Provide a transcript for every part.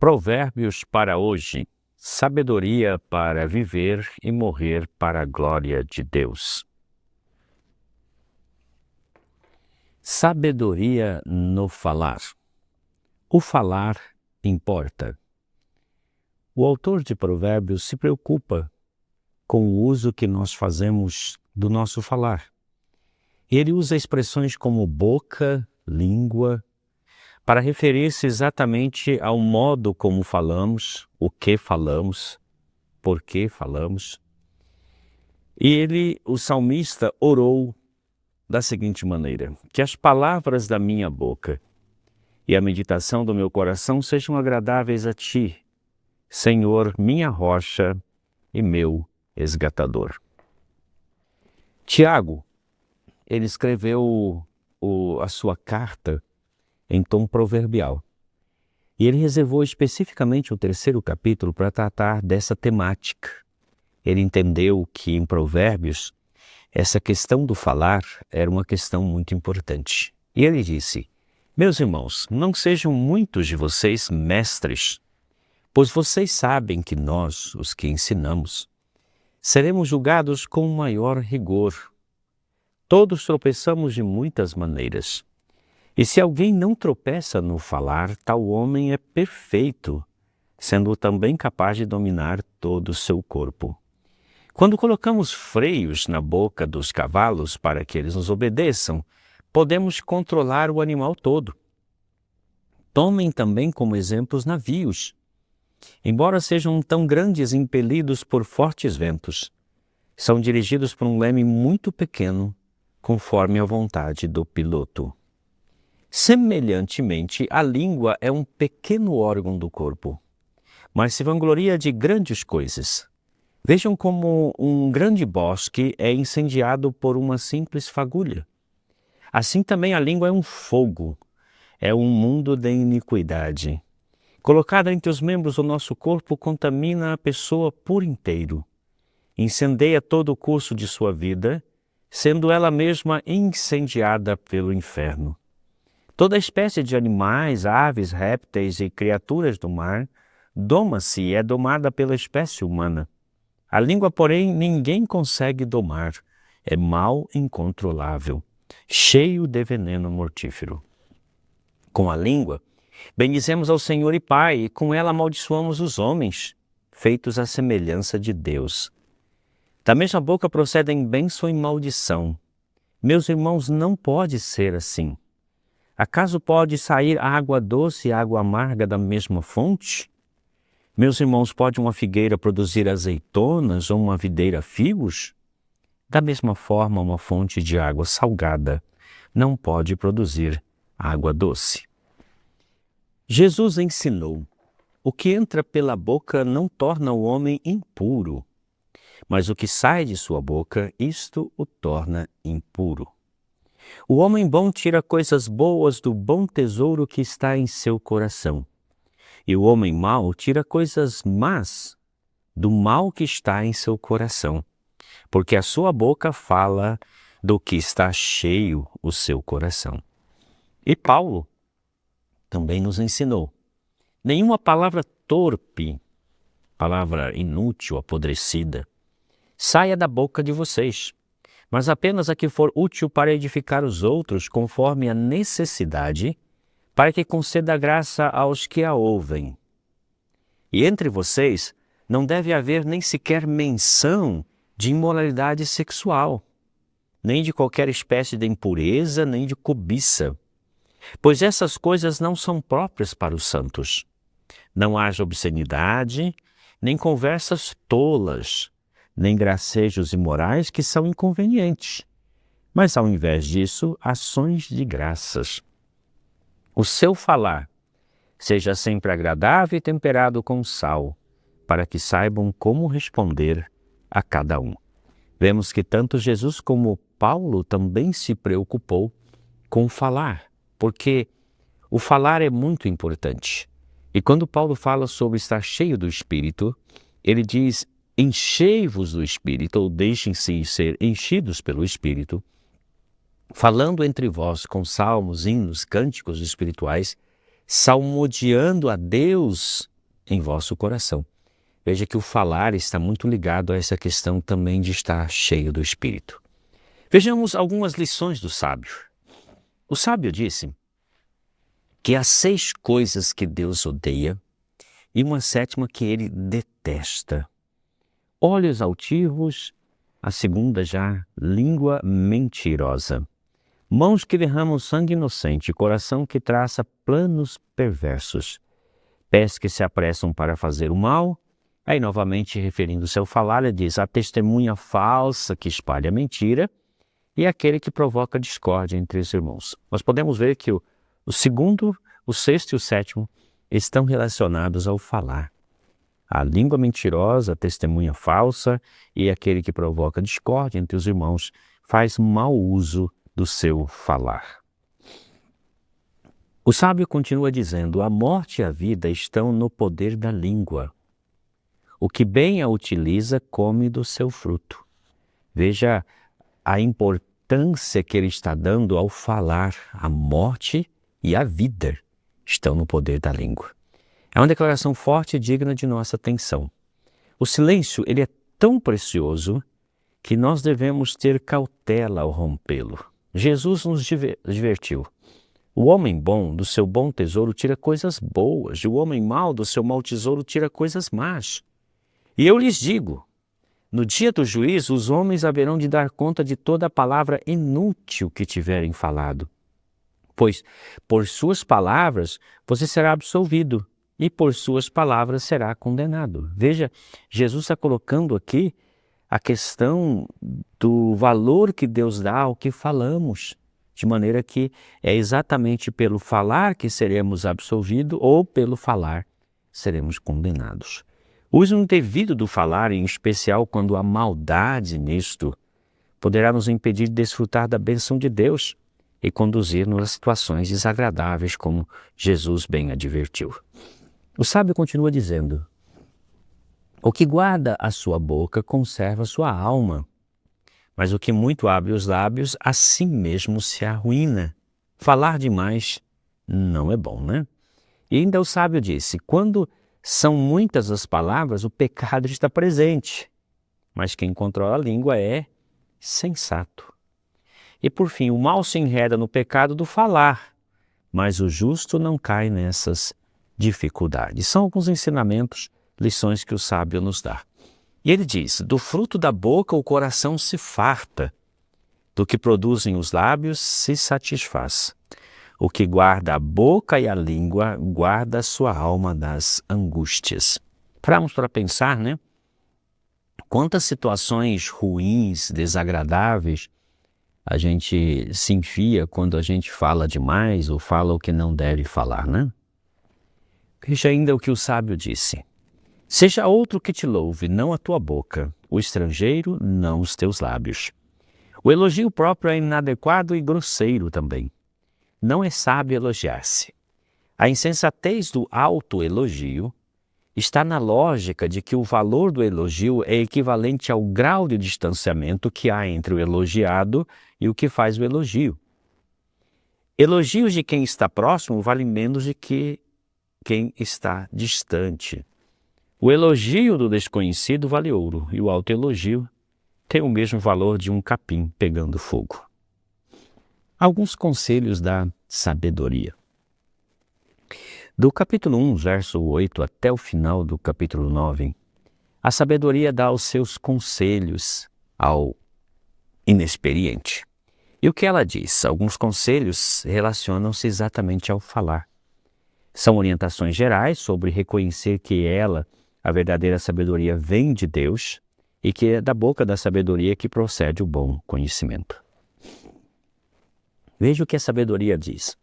Provérbios para hoje. Sabedoria para viver e morrer para a glória de Deus. Sabedoria no falar. O falar importa. O autor de Provérbios se preocupa com o uso que nós fazemos do nosso falar. Ele usa expressões como boca, língua, para referir-se exatamente ao modo como falamos, o que falamos, por que falamos. E o salmista, orou da seguinte maneira: que as palavras da minha boca e a meditação do meu coração sejam agradáveis a ti, Senhor, minha rocha e meu resgatador. Tiago, ele escreveu a sua carta em tom proverbial. E ele reservou especificamente o 3º capítulo para tratar dessa temática. Ele entendeu que em Provérbios, essa questão do falar era uma questão muito importante. E ele disse: meus irmãos, não sejam muitos de vocês mestres, pois vocês sabem que nós, os que ensinamos, seremos julgados com maior rigor. Todos tropeçamos de muitas maneiras. E se alguém não tropeça no falar, tal homem é perfeito, sendo também capaz de dominar todo o seu corpo. Quando colocamos freios na boca dos cavalos para que eles nos obedeçam, podemos controlar o animal todo. Tomem também como exemplo os navios. Embora sejam tão grandes e impelidos por fortes ventos, são dirigidos por um leme muito pequeno, conforme a vontade do piloto. Semelhantemente, a língua é um pequeno órgão do corpo, mas se vangloria de grandes coisas. Vejam como um grande bosque é incendiado por uma simples fagulha. Assim também a língua é um fogo, é um mundo de iniquidade. Colocada entre os membros do nosso corpo, contamina a pessoa por inteiro. Incendeia todo o curso de sua vida, sendo ela mesma incendiada pelo inferno. Toda espécie de animais, aves, répteis e criaturas do mar doma-se e é domada pela espécie humana. A língua, porém, ninguém consegue domar. É mal incontrolável, cheio de veneno mortífero. Com a língua, bendizemos ao Senhor e Pai, e com ela amaldiçoamos os homens, feitos à semelhança de Deus. Da mesma boca procedem bênção e maldição. Meus irmãos, não pode ser assim. Acaso pode sair água doce e água amarga da mesma fonte? Meus irmãos, pode uma figueira produzir azeitonas ou uma videira figos? Da mesma forma, uma fonte de água salgada não pode produzir água doce. Jesus ensinou: o que entra pela boca não torna o homem impuro, mas o que sai de sua boca, isto o torna impuro. O homem bom tira coisas boas do bom tesouro que está em seu coração, e o homem mau tira coisas más do mal que está em seu coração, porque a sua boca fala do que está cheio o seu coração. E Paulo também nos ensinou: nenhuma palavra torpe, palavra inútil, apodrecida, saia da boca de vocês, mas apenas a que for útil para edificar os outros conforme a necessidade, para que conceda graça aos que a ouvem. E entre vocês não deve haver nem sequer menção de imoralidade sexual, nem de qualquer espécie de impureza, nem de cobiça, pois essas coisas não são próprias para os santos. Não haja obscenidade, nem conversas tolas, nem gracejos imorais que são inconvenientes, mas ao invés disso, ações de graças. O seu falar seja sempre agradável e temperado com sal, para que saibam como responder a cada um. Vemos que tanto Jesus como Paulo também se preocupou com o falar, porque o falar é muito importante. E quando Paulo fala sobre estar cheio do Espírito, ele diz: enchei-vos do Espírito, ou deixem-se ser enchidos pelo Espírito, falando entre vós com salmos, hinos, cânticos espirituais, salmodiando a Deus em vosso coração. Veja que o falar está muito ligado a essa questão também de estar cheio do Espírito. Vejamos algumas lições do sábio. O sábio disse que há 6 coisas que Deus odeia e uma 7ª que ele detesta. Olhos altivos, a segunda já, língua mentirosa. Mãos que derramam sangue inocente, coração que traça planos perversos. Pés que se apressam para fazer o mal. Aí, novamente, referindo-se ao falar, ele diz: a testemunha falsa que espalha mentira e aquele que provoca discórdia entre os irmãos. Nós podemos ver que o 2º, o 6º e o 7º estão relacionados ao falar. A língua mentirosa, a testemunha falsa e aquele que provoca discórdia entre os irmãos faz mau uso do seu falar. O sábio continua dizendo: a morte e a vida estão no poder da língua. O que bem a utiliza come do seu fruto. Veja a importância que ele está dando ao falar. A morte e a vida estão no poder da língua. É uma declaração forte e digna de nossa atenção. O silêncio, ele é tão precioso que nós devemos ter cautela ao rompê-lo. Jesus nos divertiu. O homem bom do seu bom tesouro tira coisas boas, e o homem mau do seu mau tesouro tira coisas más. E eu lhes digo, no dia do juízo, os homens haverão de dar conta de toda a palavra inútil que tiverem falado. Pois, por suas palavras, você será absolvido, e por suas palavras será condenado. Veja, Jesus está colocando aqui a questão do valor que Deus dá ao que falamos, de maneira que é exatamente pelo falar que seremos absolvidos ou pelo falar seremos condenados. O uso indevido do falar, em especial quando há maldade nisto, poderá nos impedir de desfrutar da bênção de Deus e conduzir-nos a situações desagradáveis, como Jesus bem advertiu. O sábio continua dizendo: o que guarda a sua boca conserva a sua alma, mas o que muito abre os lábios, a si mesmo se arruína. Falar demais não é bom, né? E ainda o sábio disse: quando são muitas as palavras, o pecado está presente, mas quem controla a língua é sensato. E por fim, o mal se enreda no pecado do falar, mas o justo não cai nessas dificuldades. São alguns ensinamentos, lições que o sábio nos dá. E ele diz: do fruto da boca o coração se farta, do que produzem os lábios se satisfaz. O que guarda a boca e a língua, guarda a sua alma das angústias. Paramos para pensar, né? Quantas situações ruins, desagradáveis, a gente se enfia quando a gente fala demais ou fala o que não deve falar, né? Veja ainda o que o sábio disse: seja outro que te louve, não a tua boca, o estrangeiro, não os teus lábios. O elogio próprio é inadequado e grosseiro também. Não é sábio elogiar-se. A insensatez do autoelogio está na lógica de que o valor do elogio é equivalente ao grau de distanciamento que há entre o elogiado e o que faz o elogio. Elogios de quem está próximo valem menos de que quem está distante. O elogio do desconhecido vale ouro, e o autoelogio tem o mesmo valor de um capim pegando fogo. Alguns conselhos da sabedoria. Do capítulo 1, verso 8, até o final do capítulo 9, a sabedoria dá os seus conselhos ao inexperiente. E o que ela diz? Alguns conselhos relacionam-se exatamente ao falar. São orientações gerais sobre reconhecer que a verdadeira sabedoria, vem de Deus e que é da boca da sabedoria que procede o bom conhecimento. Veja o que a sabedoria diz.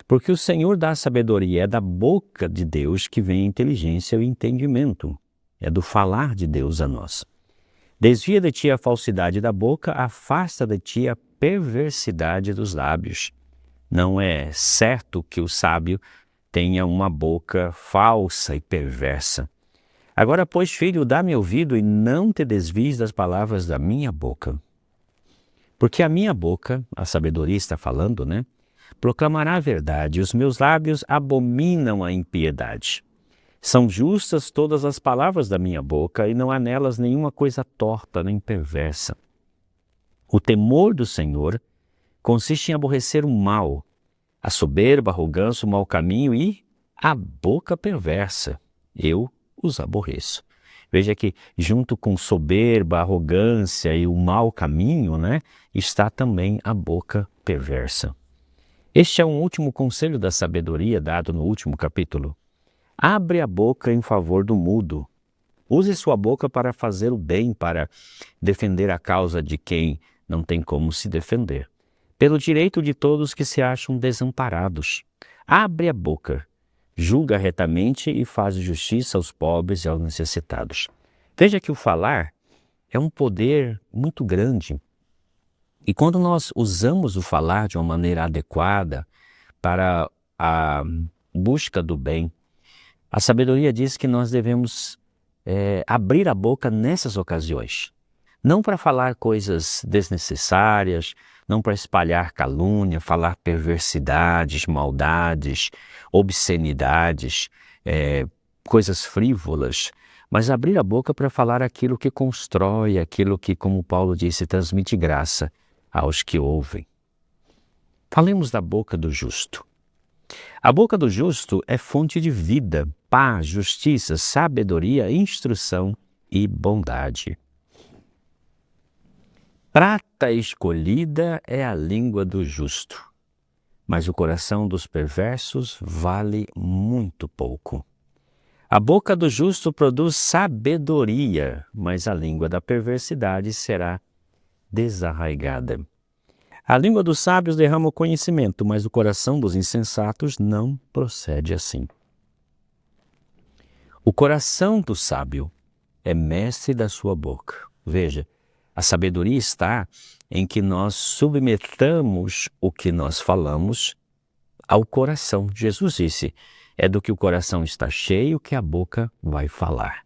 Porque o Senhor dá sabedoria, é da boca de Deus que vem a inteligência e o entendimento. É do falar de Deus a nós. Desvia de ti a falsidade da boca, afasta de ti a perversidade dos lábios. Não é certo que o sábio tenha uma boca falsa e perversa. Agora, pois, filho, dá-me ouvido e não te desvies das palavras da minha boca. Porque a minha boca, a sabedoria está falando, né? Proclamará a verdade, e os meus lábios abominam a impiedade. São justas todas as palavras da minha boca, e não há nelas nenhuma coisa torta nem perversa. O temor do Senhor consiste em aborrecer o mal, a soberba, a arrogância, o mau caminho e a boca perversa. Eu os aborreço. Veja que junto com soberba, arrogância e o mau caminho, está também a boca perversa. Este é um último conselho da sabedoria dado no último capítulo. Abre a boca em favor do mudo. Use sua boca para fazer o bem, para defender a causa de quem não tem como se defender. Pelo direito de todos que se acham desamparados. Abre a boca, julga retamente e faz justiça aos pobres e aos necessitados. Veja que o falar é um poder muito grande. E quando nós usamos o falar de uma maneira adequada para a busca do bem, a sabedoria diz que nós devemos abrir a boca nessas ocasiões. Não para falar coisas desnecessárias, não para espalhar calúnia, falar perversidades, maldades, obscenidades, coisas frívolas, mas abrir a boca para falar aquilo que constrói, aquilo que, como Paulo disse, transmite graça aos que ouvem. Falemos da boca do justo. A boca do justo é fonte de vida, paz, justiça, sabedoria, instrução e bondade. Prata escolhida é a língua do justo, mas o coração dos perversos vale muito pouco. A boca do justo produz sabedoria, mas a língua da perversidade será desarraigada. A língua dos sábios derrama o conhecimento, mas o coração dos insensatos não procede assim. O coração do sábio é mestre da sua boca. Veja, a sabedoria está em que nós submetamos o que nós falamos ao coração. Jesus disse, é do que o coração está cheio que a boca vai falar.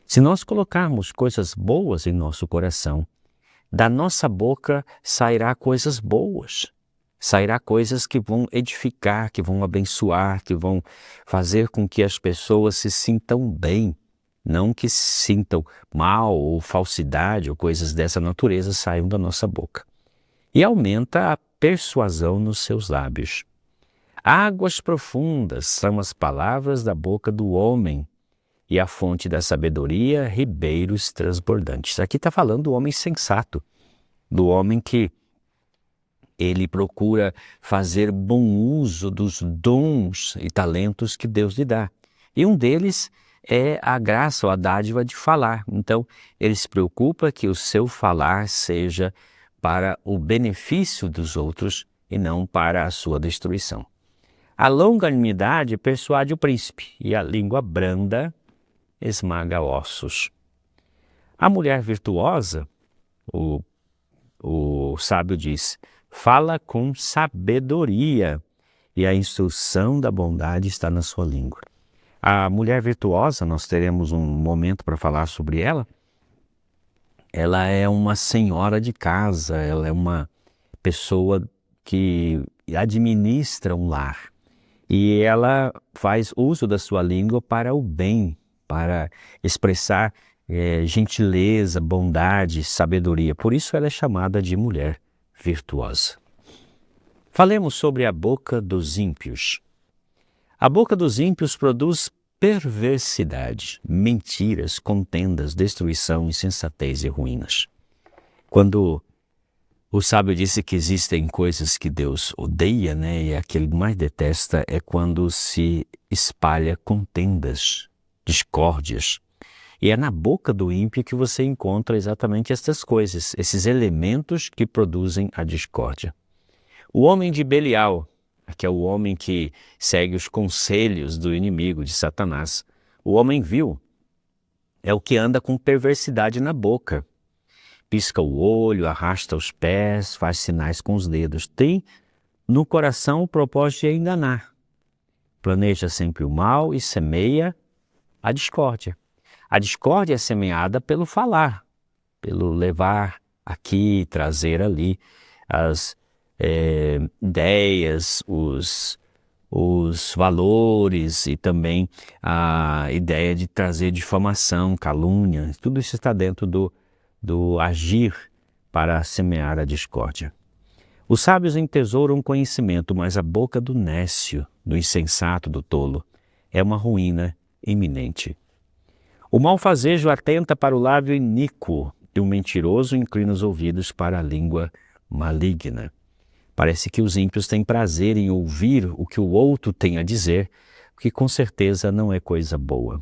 Se nós colocarmos coisas boas em nosso coração, da nossa boca sairá coisas boas, sairá coisas que vão edificar, que vão abençoar, que vão fazer com que as pessoas se sintam bem, não que se sintam mal ou falsidade ou coisas dessa natureza saiam da nossa boca. E aumenta a persuasão nos seus lábios. Águas profundas são as palavras da boca do homem, e a fonte da sabedoria, ribeiros transbordantes. Aqui está falando do homem sensato, do homem que ele procura fazer bom uso dos dons e talentos que Deus lhe dá. E um deles é a graça ou a dádiva de falar. Então, ele se preocupa que o seu falar seja para o benefício dos outros e não para a sua destruição. A longanimidade persuade o príncipe, e a língua branda esmaga ossos. A mulher virtuosa, o sábio diz, fala com sabedoria, e a instrução da bondade está na sua língua. A mulher virtuosa, nós teremos um momento para falar sobre ela. Ela é uma senhora de casa, ela é uma pessoa que administra um lar. E ela faz uso da sua língua para o bem, para expressar gentileza, bondade, sabedoria. Por isso ela é chamada de mulher virtuosa. Falemos sobre a boca dos ímpios. A boca dos ímpios produz perversidade, mentiras, contendas, destruição, insensatez e ruínas. Quando o sábio disse que existem coisas que Deus odeia, e aquele que mais detesta é quando se espalha contendas, discórdias. E é na boca do ímpio que você encontra exatamente estas coisas, esses elementos que produzem a discórdia. O homem de Belial, que é o homem que segue os conselhos do inimigo, de Satanás, o homem vil, é o que anda com perversidade na boca. Pisca o olho, arrasta os pés, faz sinais com os dedos. Tem no coração o propósito de enganar. Planeja sempre o mal e semeia a discórdia. A discórdia é semeada pelo falar, pelo levar aqui, trazer ali as ideias, os valores e também a ideia de trazer difamação, calúnia. Tudo isso está dentro do agir para semear a discórdia. Os sábios entesouram conhecimento, mas a boca do nécio, do insensato, do tolo, é uma ruína iminente. O malfazejo atenta para o lábio iníquo e o mentiroso inclina os ouvidos para a língua maligna. Parece que os ímpios têm prazer em ouvir o que o outro tem a dizer, o que com certeza não é coisa boa.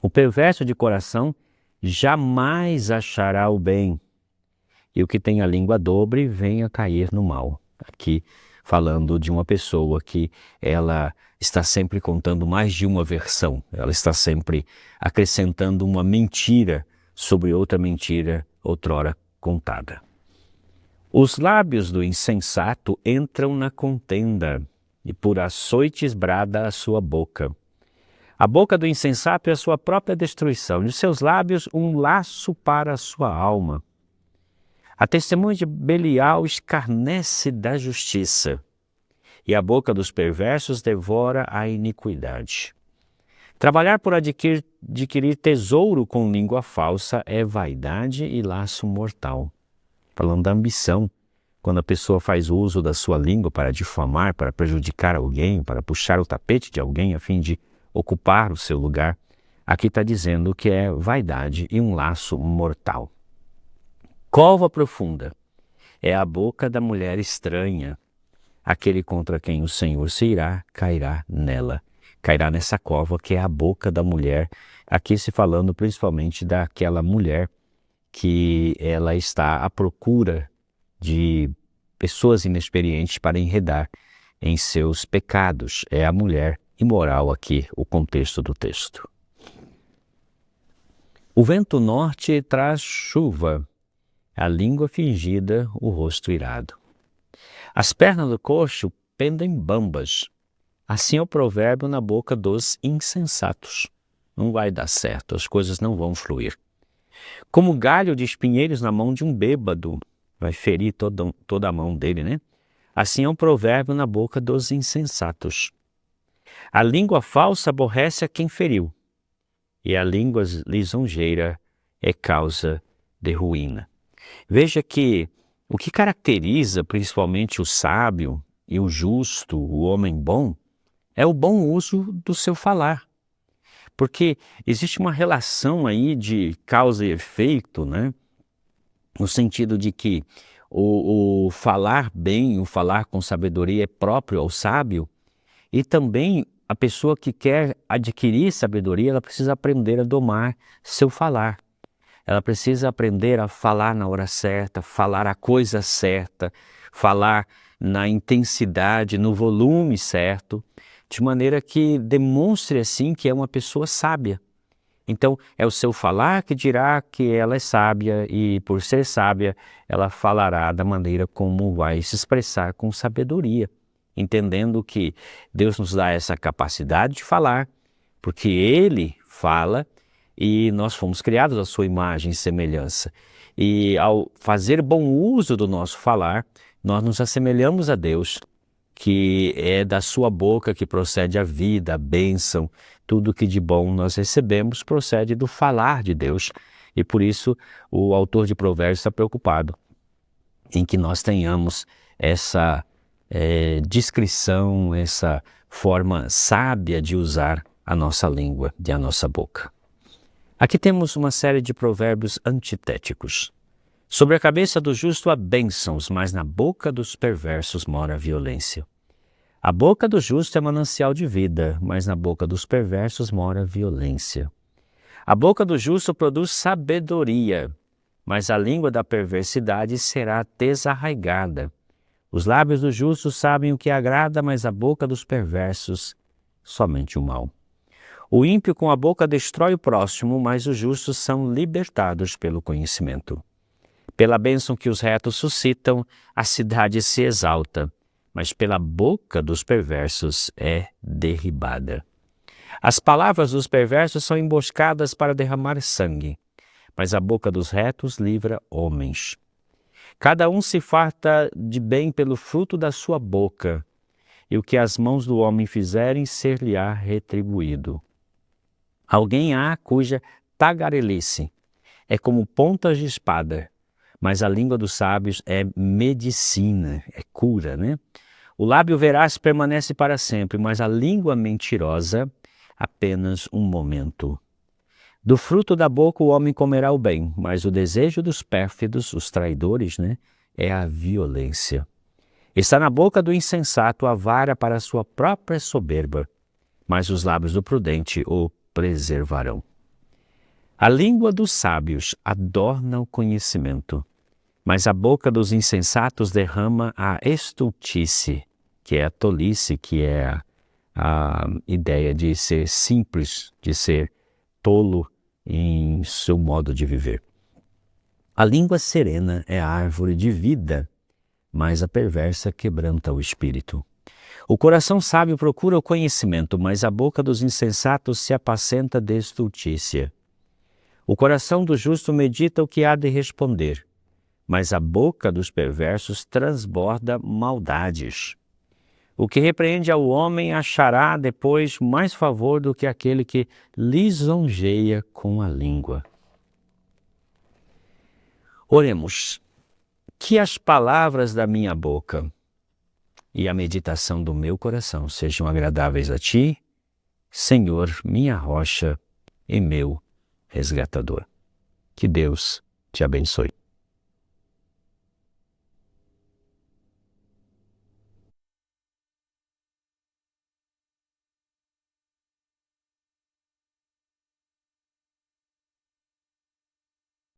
O perverso de coração jamais achará o bem, e o que tem a língua dobre vem a cair no mal. Aqui falando de uma pessoa que ela está sempre contando mais de uma versão, ela está sempre acrescentando uma mentira sobre outra mentira outrora contada. Os lábios do insensato entram na contenda, e por açoites brada a sua boca. A boca do insensato é a sua própria destruição, de seus lábios um laço para a sua alma. A testemunha de Belial escarnece da justiça, e a boca dos perversos devora a iniquidade. Trabalhar por adquirir tesouro com língua falsa é vaidade e laço mortal. Falando da ambição, quando a pessoa faz uso da sua língua para difamar, para prejudicar alguém, para puxar o tapete de alguém a fim de ocupar o seu lugar, aqui está dizendo que é vaidade e um laço mortal. Cova profunda é a boca da mulher estranha. Aquele contra quem o Senhor se irá, cairá nela. Cairá nessa cova que é a boca da mulher. Aqui se falando principalmente daquela mulher que ela está à procura de pessoas inexperientes para enredar em seus pecados. É a mulher imoral aqui, o contexto do texto. O vento norte traz chuva, a língua fingida, o rosto irado. As pernas do coxo pendem bambas. Assim é o provérbio na boca dos insensatos. Não vai dar certo, as coisas não vão fluir. Como galho de espinheiros na mão de um bêbado, vai ferir toda a mão dele, né? Assim é um provérbio na boca dos insensatos. A língua falsa aborrece a quem feriu, e a língua lisonjeira é causa de ruína. Veja que o que caracteriza principalmente o sábio e o justo, o homem bom, é o bom uso do seu falar. Porque existe uma relação aí de causa e efeito, né? No sentido de que o falar bem, o falar com sabedoria é próprio ao sábio, e também a pessoa que quer adquirir sabedoria, ela precisa aprender a domar seu falar. Ela precisa aprender a falar na hora certa, falar a coisa certa, falar na intensidade, no volume certo, de maneira que demonstre assim que é uma pessoa sábia. Então, é o seu falar que dirá que ela é sábia e, por ser sábia, ela falará da maneira como vai se expressar com sabedoria, entendendo que Deus nos dá essa capacidade de falar, porque Ele fala e nós fomos criados à sua imagem e semelhança. E ao fazer bom uso do nosso falar, nós nos assemelhamos a Deus, que é da sua boca que procede a vida, a bênção, tudo que de bom nós recebemos procede do falar de Deus. E por isso o autor de Provérbios está preocupado em que nós tenhamos essa discrição, essa forma sábia de usar a nossa língua e a nossa boca. Aqui temos uma série de provérbios antitéticos. Sobre a cabeça do justo há bênçãos, mas na boca dos perversos mora a violência. A boca do justo é manancial de vida, mas na boca dos perversos mora a violência. A boca do justo produz sabedoria, mas a língua da perversidade será desarraigada. Os lábios do justo sabem o que agrada, mas a boca dos perversos somente o mal. O ímpio com a boca destrói o próximo, mas os justos são libertados pelo conhecimento. Pela bênção que os retos suscitam, a cidade se exalta, mas pela boca dos perversos é derribada. As palavras dos perversos são emboscadas para derramar sangue, mas a boca dos retos livra homens. Cada um se farta de bem pelo fruto da sua boca, e o que as mãos do homem fizerem ser-lhe-á retribuído. Alguém há cuja tagarelice é como pontas de espada, mas a língua dos sábios é medicina, é cura, né? O lábio veraz permanece para sempre, mas a língua mentirosa apenas um momento. Do fruto da boca o homem comerá o bem, mas o desejo dos pérfidos, os traidores, né, é a violência. Está na boca do insensato a vara para a sua própria soberba, mas os lábios do prudente o preservarão. A língua dos sábios adorna o conhecimento, mas a boca dos insensatos derrama a estultice, que é a tolice, que é a ideia de ser simples, de ser tolo em seu modo de viver. A língua serena é a árvore de vida, mas a perversa quebranta o espírito. O coração sábio procura o conhecimento, mas a boca dos insensatos se apacenta de estultícia. O coração do justo medita o que há de responder, mas a boca dos perversos transborda maldades. O que repreende ao homem achará depois mais favor do que aquele que lisonjeia com a língua. Oremos. Que as palavras da minha boca e a meditação do meu coração sejam agradáveis a Ti, Senhor, minha rocha e meu resgatador. Que Deus te abençoe.